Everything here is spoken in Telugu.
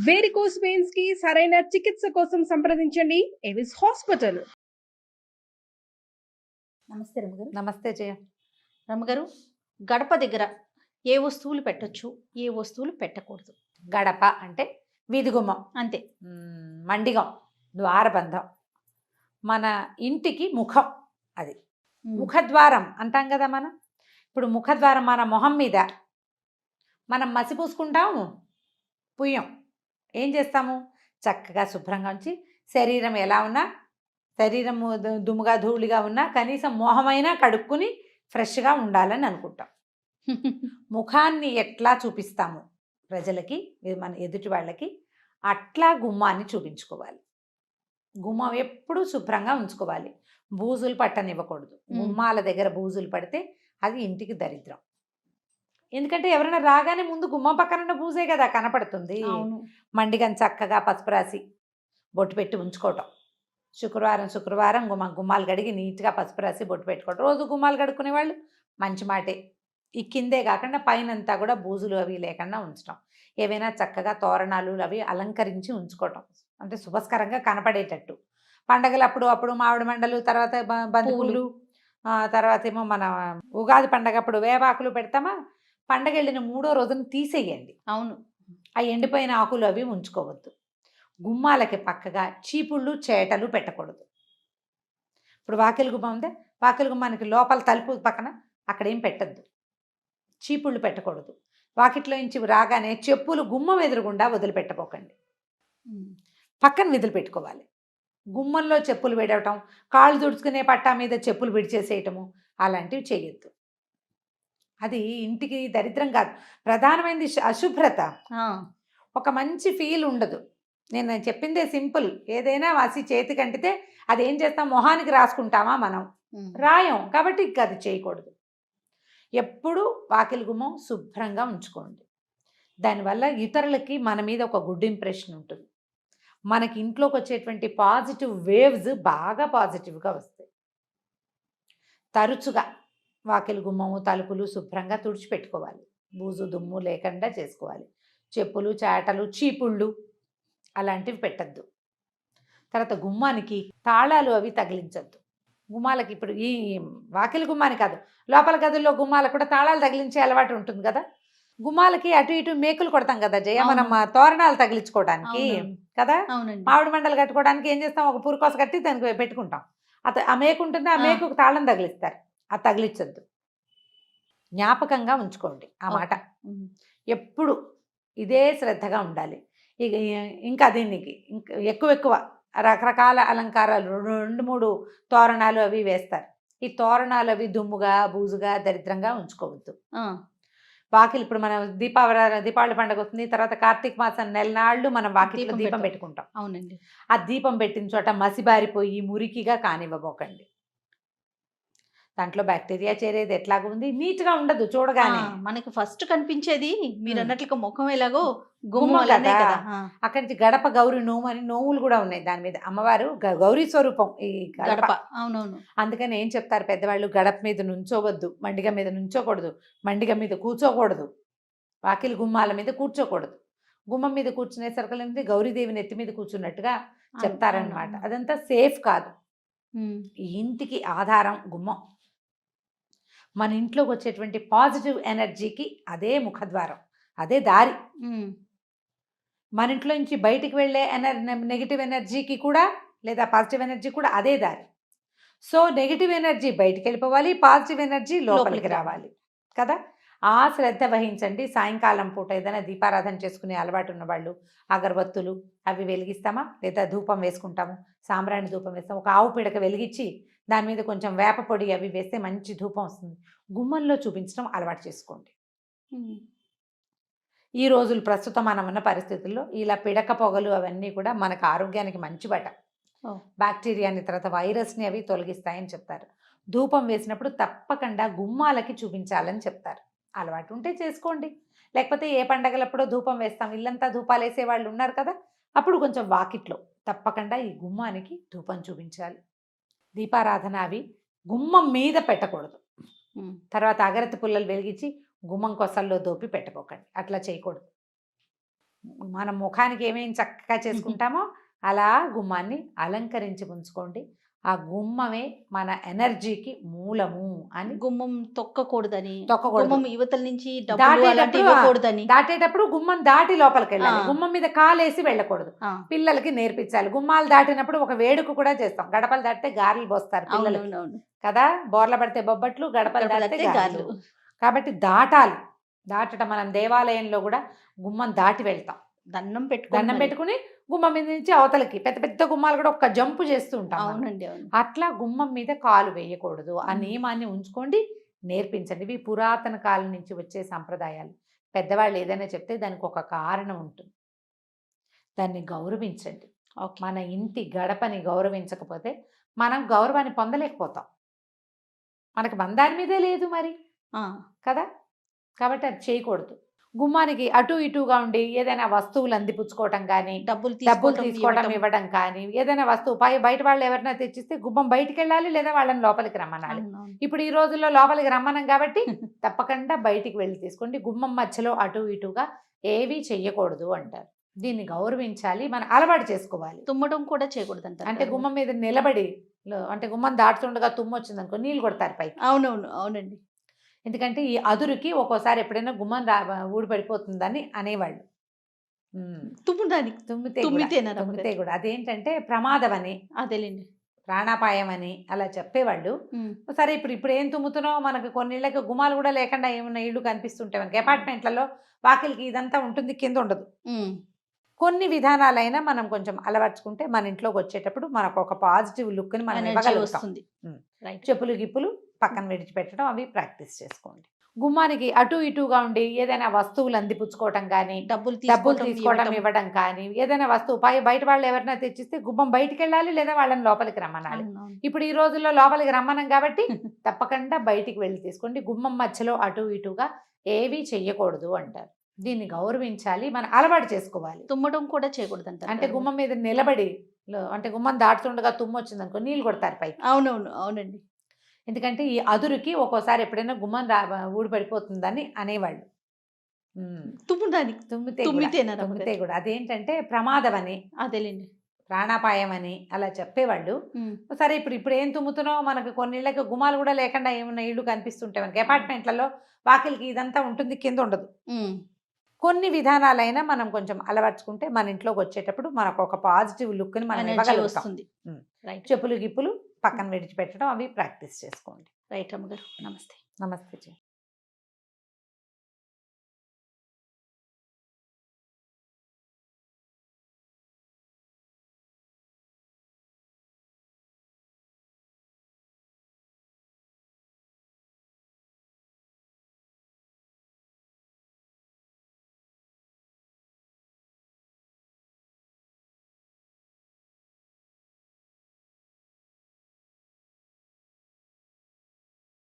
వేరికోస్ వెయిన్స్ కి సరైన చికిత్స కోసం సంప్రదించండి ఎవిస్ హాస్పిటల్. నమస్తే రమ్మగారు. నమస్తే జయ. రమ్మగారు, గడప దగ్గర ఏ వస్తువులు పెట్టొచ్చు, ఏ వస్తువులు పెట్టకూడదు? గడప అంటే వీధి గుమ్మం, అంతే. మండిగం, ద్వారబంధం, మన ఇంటికి ముఖం. అది ముఖద్వారం అంటాం కదా మనం. ఇప్పుడు ముఖద్వారం మన మొహం మీద మనం మసి పూసుకుంటాము, పుయ్యం. ఏం చేస్తాము? చక్కగా శుభ్రంగా ఉంచి శరీరం ఎలా ఉన్నా, శరీరం దుమ్ముగా ధూళిగా ఉన్నా కనీసం మొహమైనా కడుక్కుని ఫ్రెష్గా ఉండాలని అనుకుంటాం. ముఖాన్ని ఎట్లా చూపిస్తాము ప్రజలకి, మన ఎదుటి వాళ్ళకి, అట్లా గుమ్మాన్ని చూపించుకోవాలి. గుమ్మం ఎప్పుడూ శుభ్రంగా ఉంచుకోవాలి. బూజులు పట్టనివ్వకూడదు. గుమ్మాల దగ్గర బూజులు పడితే అది ఇంటికి దరిద్రం. ఎందుకంటే ఎవరైనా రాగానే ముందు గుమ్మం పక్కన ఉన్న బూజే కదా కనపడుతుంది. మండిగని చక్కగా పసుపు రాసి బొట్టు పెట్టి ఉంచుకోవటం. శుక్రవారం గుమ్మాలు కడిగి నీట్గా పసుపు రాసి బొట్టు పెట్టుకోవటం. రోజు గుమ్మాలు కడుక్కునే వాళ్ళు మంచి మాటే. ఈ కిందే కాకుండా పైనంతా కూడా బూజులు అవి లేకుండా ఉంచడం. ఏవైనా చక్కగా తోరణాలు అవి అలంకరించి ఉంచుకోవటం, అంటే శుభస్కరంగా కనపడేటట్టు. పండగలు అప్పుడు మామిడి మండలు, తర్వాత బంతిపూలు, తర్వాత ఏమో మన ఉగాది పండగ అప్పుడు వేపాకులు పెడతామా. పండగ వెళ్ళిన 3వ రోజున తీసేయండి. అవును. ఆ ఎండిపోయిన ఆకులు అవి ఉంచుకోవద్దు. గుమ్మాలకి పక్కగా చీపుళ్ళు చేటలు పెట్టకూడదు. ఇప్పుడు వాకిలి గుమ్మం ఉందే, వాకిలి గుమ్మానికి లోపల తలుపు పక్కన అక్కడేం పెట్టద్దు. చీపుళ్ళు పెట్టకూడదు. వాకిట్లో నుంచి రాగానే చెప్పులు గుమ్మం ఎదురుగుండా వదిలిపెట్టపోకండి. పక్కన వదిలిపెట్టుకోవాలి. గుమ్మంలో చెప్పులు విడవటం, కాళ్ళు తుడుచుకునే పట్టా మీద చెప్పులు విడిచేసేయటము అలాంటివి చేయొద్దు. అది ఇంటికి దరిద్రం కాదు, ప్రధానమైనది అశుభ్రత. ఒక మంచి ఫీల్ ఉండదు. నేను చెప్పిందే సింపుల్. ఏదైనా వాసి చేతికి అంటితే అది ఏం చేస్తాం? మొహానికి రాసుకుంటామా మనం? రాయం. కాబట్టి ఇంక అది చేయకూడదు. ఎప్పుడూ వాకిలి గుమ్మం శుభ్రంగా ఉంచుకోండి. దానివల్ల ఇతరులకి మన మీద ఒక గుడ్ ఇంప్రెషన్ ఉంటుంది. మనకి ఇంట్లోకి వచ్చేటువంటి పాజిటివ్ వేవ్స్ బాగా పాజిటివ్గా వస్తాయి. తరచుగా వాకిలి గుమ్మము, తలుపులు శుభ్రంగా తుడిచిపెట్టుకోవాలి. బూజు దుమ్ము లేకుండా చేసుకోవాలి. చెప్పులు, చాటలు, చీపుళ్ళు అలాంటివి పెట్టద్దు. తర్వాత గుమ్మానికి తాళాలు అవి తగిలించద్దు. గుమ్మాలకి ఇప్పుడు ఈ వాకిలి గుమ్మాని కాదు, లోపల గదుల్లో గుమ్మాలకు కూడా తాళాలు తగిలించే అలవాటు ఉంటుంది కదా. గుమ్మాలకి అటు ఇటు మేకులు కొడతాం కదా జయ, మనం తోరణాలు తగిలించుకోవడానికి కదా. మామిడి మండలు కట్టుకోవడానికి ఏం చేస్తాం? ఒక పురుకోస కట్టి దానికి పెట్టుకుంటాం. ఆ మేకు ఉంటుంది, ఆ మేకుకు తాళం తగిలిస్తారు. అది తగిలించద్దు. జ్ఞాపకంగా ఉంచుకోండి ఆ మాట. ఎప్పుడు ఇదే శ్రద్ధగా ఉండాలి. ఇంకా దీనికి ఎక్కువ రకరకాల అలంకారాలు 2-3 తోరణాలు అవి వేస్తారు. ఈ తోరణాలు అవి దుమ్ముగా బూజుగా దరిద్రంగా ఉంచుకోవద్దు. వాకిలి ఇప్పుడు మనం దీపావళి పండుగ వస్తుంది, తర్వాత కార్తీక మాసం నెలనాళ్ళు మనం వాకిలిలో దీపం పెట్టుకుంటాం. అవునండి. ఆ దీపం పెట్టిన చోట మసిబారిపోయి మురికిగా కానివ్వబోకండి. దాంట్లో బ్యాక్టీరియా చేరేది ఎట్లాగా ఉంది, నీట్గా ఉండదు చూడగానే. మనకి ఫస్ట్ కనిపించేది మీరు అన్నట్లుగా ముఖం ఎలాగో గుమ్మ కదా. అక్కడి నుంచి గడప గౌరీ నోము అని నోములు కూడా ఉన్నాయి. దాని మీద అమ్మవారు గౌరీ స్వరూపం ఈ గడప. అవునవును. అందుకని ఏం చెప్తారు పెద్దవాళ్ళు? గడప మీద నుంచోవద్దు, మండిగ మీద నుంచోకూడదు, మండిగ మీద కూర్చోకూడదు, వాకిలి గుమ్మాల మీద కూర్చోకూడదు. గుమ్మం మీద కూర్చునే సరుకులు గౌరీదేవిని ఎత్తి మీద కూర్చున్నట్టుగా చెప్తారనమాట. అదంతా సేఫ్ కాదు. ఈ ఇంటికి ఆధారం గుమ్మం. మన ఇంట్లోకి వచ్చేటువంటి పాజిటివ్ ఎనర్జీకి అదే ముఖద్వారం, అదే దారి. మన ఇంట్లో నుంచి బయటికి వెళ్ళే నెగిటివ్ ఎనర్జీకి కూడా, లేదా పాజిటివ్ ఎనర్జీ కూడా అదే దారి. సో నెగిటివ్ ఎనర్జీ బయటికి వెళ్ళిపోవాలి, పాజిటివ్ ఎనర్జీ లోపలికి రావాలి కదా. ఆ శ్రద్ధ వహించండి. సాయంకాలం పూట ఏదైనా దీపారాధన చేసుకునే అలవాటు ఉన్నవాళ్ళు అగరబత్తులు అవి వెలిగిస్తామా, లేదా ధూపం వేసుకుంటాము, సాంబ్రాణి ధూపం వేస్తాము. ఒక ఆవు పిడక వెలిగించి దాని మీద కొంచెం వేప పొడి అవి వేస్తే మంచి ధూపం వస్తుంది. గుమ్మంలో చూపించడం అలవాటు చేసుకోండి. ఈ రోజులు ప్రస్తుతం మనం ఉన్న పరిస్థితుల్లో ఇలా పిడక పొగలు అవన్నీ కూడా మనకు ఆరోగ్యానికి మంచి బట. బ్యాక్టీరియాని, తర్వాత వైరస్ని అవి తొలగిస్తాయని చెప్తారు. ధూపం వేసినప్పుడు తప్పకుండా గుమ్మాలకి చూపించాలని చెప్తారు. అలవాటు ఉంటే చేసుకోండి. లేకపోతే ఏ పండగలప్పుడో ధూపం వేస్తాం, ఇల్లంతా ధూపాలు వేసే వాళ్ళు ఉన్నారు కదా, అప్పుడు కొంచెం వాకిట్లో తప్పకుండా ఈ గుమ్మానికి ధూపం చూపించాలి. దీపారాధన అవి గుమ్మం మీద పెట్టకూడదు. తర్వాత అగరత్తి పుల్లలు వెలిగించి గుమ్మం కొసల్లో దోపి పెట్టుకోకండి, అట్లా చేయకూడదు. మన ముఖానికి ఏమేమి చక్కగా చేసుకుంటామో అలా గుమ్మాన్ని అలంకరించి ఉంచుకోండి. ఆ గుమ్మమే మన ఎనర్జీకి మూలము అని. గుమ్మం తొక్కకూడదని, తొక్కకూడదు. గుమ్మం యువతల నుంచి డబ్బులు దాటేటప్పుడు అలాంటివి ఇవ్వకూడదని. దాటేటప్పుడు గుమ్మం దాటి లోపలికి వెళ్ళాలి. ఆ. గుమ్మం మీద కాలేసి వెళ్ళకూడదు. ఆ, పిల్లలకి నేర్పించాలి. గుమ్మాలు దాటినప్పుడు ఒక వేడుక కూడా చేస్తాం. గడపలు దాటితే గారెలు పోస్తారు పిల్లలకి అవునవునవును. కదా. బోర్ల పడితే బొబ్బట్లు, గడపలు గడపలు దాటితే దాటితే గారెలు. గారెలు. కాబట్టి దాటాలి. దాటటం మనం దేవాలయంలో కూడా గుమ్మం దాటి వెళ్తాం. దండం దండం పెట్టుకుని గుమ్మం మీద నుంచి అవతలకి పెద్ద పెద్ద గుమ్మాలు కూడా ఒక్క జంపు చేస్తూ ఉంటాం మనం. అవునండి, అవును. అట్లా గుమ్మం మీద కాలు వేయకూడదు. ఆ నియమాన్ని ఉంచుకోండి, నేర్పించండి. ఇవి పురాతన కాలం నుంచి వచ్చే సంప్రదాయాలు. పెద్దవాళ్ళు ఏదైనా చెప్తే దానికి ఒక కారణం ఉంటుంది. దాన్ని గౌరవించండి. ఓకే. మన ఇంటి గడపని గౌరవించకపోతే మనం గౌరవాన్ని పొందలేకపోతాం. మనకి బంధాని మీదే లేదు మరి ఆ, కదా. కాబట్టి అది చేయకూడదు. గుమ్మానికి అటు ఇటుగా ఉండి ఏదైనా వస్తువులు అందిపుచ్చుకోవటం కానీ, డబ్బులు డబ్బులు తీసుకోవటం, తీసుకోవడం ఇవ్వటం. ఇవ్వడం కానీ, ఏదైనా వస్తువు బయట వాళ్ళు ఎవరైనా తెచ్చిస్తే గుమ్మం బయటికి వెళ్ళాలి, లేదా వాళ్ళని లోపలికి రమ్మనాలి. అవునవును. ఇప్పుడు ఈ రోజుల్లో లోపలికి రమ్మనం కాబట్టి తప్పకుండా బయటికి వెళ్ళి తీసుకోండి. గుమ్మం మధ్యలో అటు ఇటుగా ఏవీ చెయ్యకూడదు అంటారు. దీన్ని గౌరవించాలి, మనం అలవాటు చేసుకోవాలి. తుమ్మడం కూడా చేయకూడదు అంటారు అంటే కదా. గుమ్మం మీద నిలబడి అంటే గుమ్మం దాటుతుండగా తుమ్ము వచ్చింది అనుకో నీళ్ళు కొడతారు పైకి. అవునవును, అవునండి. ఎందుకంటే ఈ అదురుకి ఒక్కోసారి ఎప్పుడైనా గుమ్మం ఊడి పడిపోతుందని అనేవాళ్ళు. తుమ్మడానికి తుమ్మితేనా తుమ్మితే కూడా అదేంటంటే ప్రమాదం అని, అదేలేండి. ప్రాణాపాయం అని అలా చెప్పేవాళ్ళు. సరే ఇప్పుడు ఏం తుమ్ముతున్నావు, మనకు కొన్ని ఇళ్ళకి గుమ్మాలు కూడా లేకుండా ఏమన్నా ఇళ్ళు కనిపిస్తుంటాయి. మనకి అపార్ట్మెంట్లలో వాకిలికి ఇదంతా ఉంటుంది, కింద ఉండదు. కొన్ని విధానాలైనా మనం కొంచెం అలవర్చుకుంటే మన ఇంట్లోకి వచ్చేటప్పుడు మనకు ఒక పాజిటివ్ లుక్ని మనం ఎనర్జీ ఇవ్వగలుగుతాం. వస్తుంది. రైట్. చెప్పులు గిప్పులు పక్కన విడిచిపెట్టడం అవి ప్రాక్టీస్ చేసుకోండి. గుమ్మానికి అటు ఇటుగా ఉండి ఏదైనా వస్తువులు అందిపుచ్చుకోవటం కానీ, డబ్బులు తీసుకోవడం తీసుకోవటం, ఇవ్వడం కానీ, ఏదైనా వస్తువు బయట వాళ్ళు ఎవరైనా తెచ్చిస్తే గుమ్మం బయటికి వెళ్ళాలి, లేదా వాళ్ళని లోపలికి రమ్మనాలి. అవునవును. ఇప్పుడు ఈ రోజుల్లో లోపలికి రమ్మనం కాబట్టి తప్పకుండా బయటికి వెళ్ళి తీసుకోండి. గుమ్మం మధ్యలో అటు ఇటుగా ఏవీ చెయ్యకూడదు అంటారు. దీన్ని గౌరవించాలి, మనం అలవాటు చేసుకోవాలి. తుమ్మడం కూడా చేయకూడదు అంటారు అంటే కదా. గుమ్మం మీద నిలబడి అంటే గుమ్మం దాటుతుండగా తుమ్ము వచ్చింది అనుకో నీళ్ళు కొడతారు పైకి. అవునవును, అవునండి. ఎందుకంటే ఈ అదురుకి ఒక్కోసారి ఎప్పుడైనా గుమ్మం ఊడి పడిపోతుందని అనేవాళ్ళు. తుమ్మడానికి తుమ్మితే కూడా అదేంటంటే ప్రమాదం అని, అదేలేండి. ప్రాణాపాయం అని అలా చెప్పేవాళ్ళు. సరే ఇప్పుడు ఏం తుమ్ముతున్నావు, మనకు కొన్ని ఇళ్ళకి గుమ్మాలు కూడా లేకుండా ఏమన్నా ఇళ్ళు కనిపిస్తుంటాయి. మనకి అపార్ట్మెంట్లలో వాకిలికి ఇదంతా ఉంటుంది, కింద ఉండదు. కొన్ని విధానాలైనా మనం కొంచెం అలవర్చుకుంటే మన ఇంట్లోకి వచ్చేటప్పుడు మనకు ఒక పాజిటివ్ లుక్ని మనం ఎనర్జీ ఇవ్వగలుగుతాం. వస్తుంది. రైట్. చెప్పులు గిప్పులు పక్కన విడిచిపెట్టడం అవి ప్రాక్టీస్ చేసుకోండి. రైట్ అమ్మగారు. నమస్తే. నమస్తే.